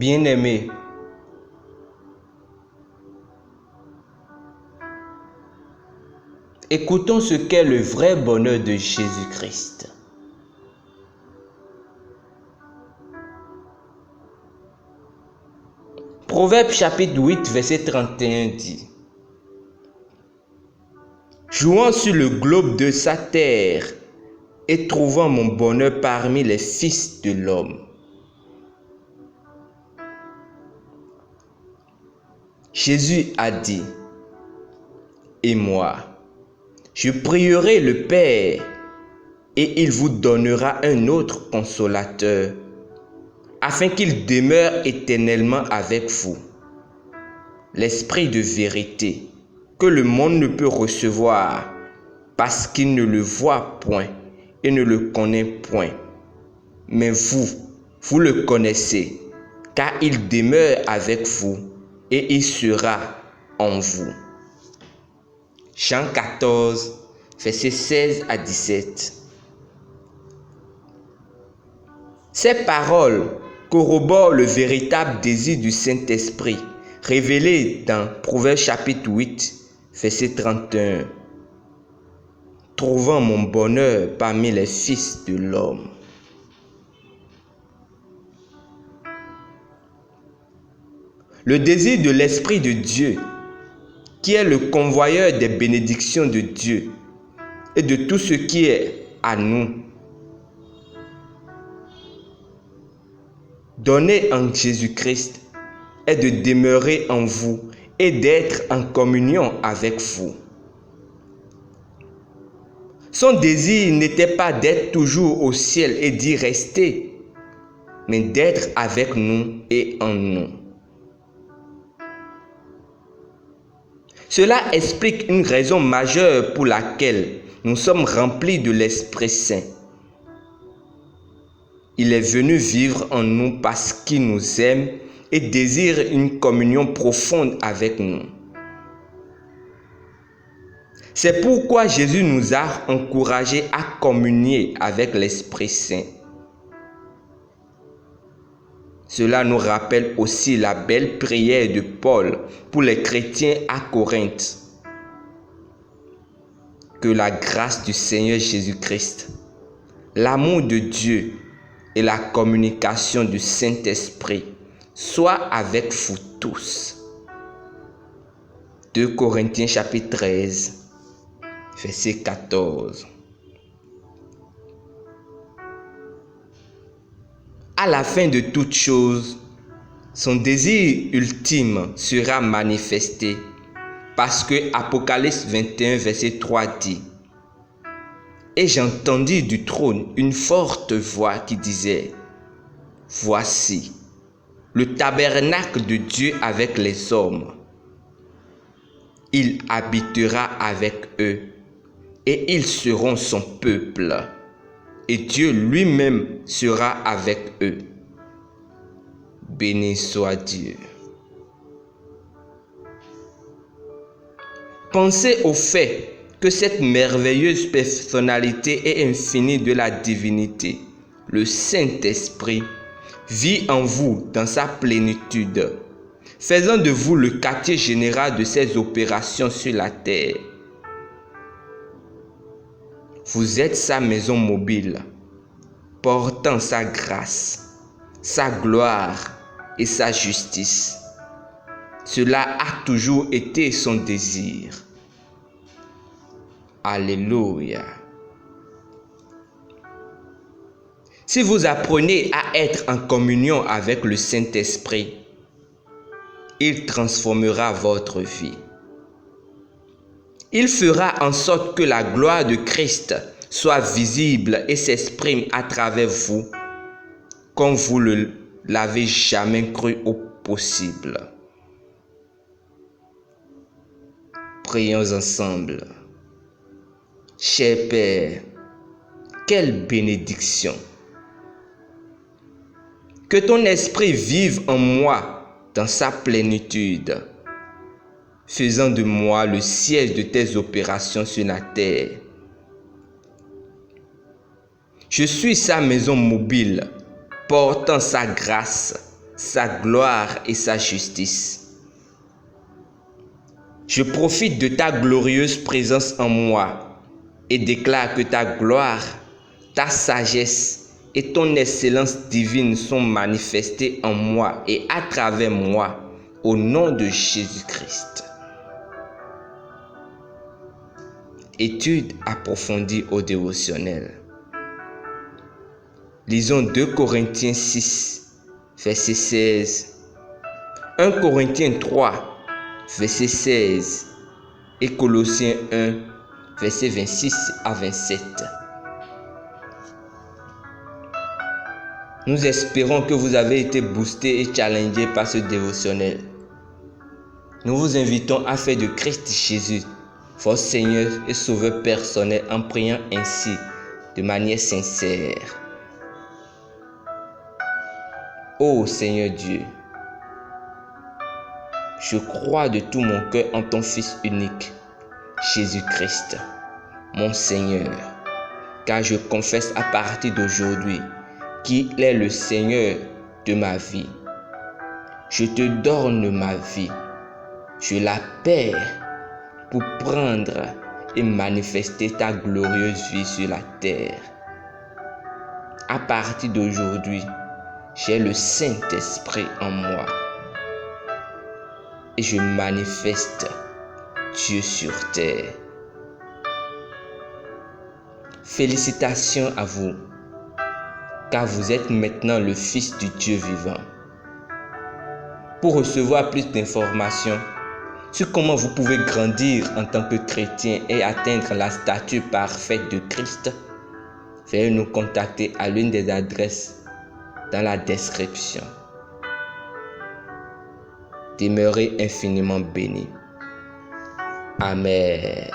Bien-aimés, écoutons ce qu'est le vrai bonheur de Jésus-Christ. Proverbe chapitre 8, verset 31 dit: jouant sur le globe de sa terre et trouvant mon bonheur parmi les fils de l'homme. Jésus a dit: et moi, je prierai le Père, et il vous donnera un autre consolateur, afin qu'il demeure éternellement avec vous. L'Esprit de vérité, que le monde ne peut recevoir, parce qu'il ne le voit point et ne le connaît point. Mais vous le connaissez, car il demeure avec vous et il sera en vous. Jean 14, versets 16 à 17. Ces paroles corroborent le véritable désir du Saint-Esprit, révélé dans Proverbe chapitre 8, verset 31. Trouvant mon bonheur parmi les fils de l'homme. Le désir de l'Esprit de Dieu, qui est le convoyeur des bénédictions de Dieu et de tout ce qui est à nous, donné en Jésus-Christ, est de demeurer en vous et d'être en communion avec vous. Son désir n'était pas d'être toujours au ciel et d'y rester, mais d'être avec nous et en nous. Cela explique une raison majeure pour laquelle nous sommes remplis de l'Esprit Saint. Il est venu vivre en nous parce qu'il nous aime et désire une communion profonde avec nous. C'est pourquoi Jésus nous a encouragés à communier avec l'Esprit Saint. Cela nous rappelle aussi la belle prière de Paul pour les chrétiens à Corinthe. Que la grâce du Seigneur Jésus-Christ, l'amour de Dieu et la communication du Saint-Esprit soient avec vous tous. 2 Corinthiens chapitre 13, verset 14. À la fin de toute chose, son désir ultime sera manifesté, parce que Apocalypse 21, verset 3 dit: et j'entendis du trône une forte voix qui disait: voici le tabernacle de Dieu avec les hommes. Il habitera avec eux, et ils seront son peuple. Et Dieu lui-même sera avec eux. Béni soit Dieu. Pensez au fait que cette merveilleuse personnalité et infinie de la divinité, le Saint-Esprit, vit en vous dans sa plénitude, faisant de vous le quartier général de ses opérations sur la terre. Vous êtes sa maison mobile, portant sa grâce, sa gloire et sa justice. Cela a toujours été son désir. Alléluia. Si vous apprenez à être en communion avec le Saint-Esprit, il transformera votre vie. Il fera en sorte que la gloire de Christ soit visible et s'exprime à travers vous, comme vous ne l'avez jamais cru au possible. Prions ensemble. Cher Père, quelle bénédiction! Que ton esprit vive en moi dans sa plénitude, faisant de moi le siège de tes opérations sur la terre. Je suis sa maison mobile, portant sa grâce, sa gloire et sa justice. Je profite de ta glorieuse présence en moi et déclare que ta gloire, ta sagesse et ton excellence divine sont manifestées en moi et à travers moi au nom de Jésus-Christ. Étude approfondie au dévotionnel. Lisons 2 Corinthiens 6, verset 16, 1 Corinthiens 3, verset 16 et Colossiens 1, verset 26 à 27. Nous espérons que vous avez été boostés et challengés par ce dévotionnel. Nous vous invitons à faire de Christ Jésus votre Seigneur et Sauveur personnel en priant ainsi de manière sincère. Ô Seigneur Dieu, je crois de tout mon cœur en ton Fils unique, Jésus-Christ, mon Seigneur, car je confesse à partir d'aujourd'hui qu'il est le Seigneur de ma vie. Je te donne ma vie, je la perds pour prendre et manifester ta glorieuse vie sur la terre. À partir d'aujourd'hui, j'ai le Saint-Esprit en moi et je manifeste Dieu sur terre. Félicitations à vous, car vous êtes maintenant le Fils du Dieu vivant. Pour recevoir plus d'informations sur comment vous pouvez grandir en tant que chrétien et atteindre la stature parfaite de Christ, veuillez nous contacter à l'une des adresses dans la description. Demeurez infiniment bénis. Amen.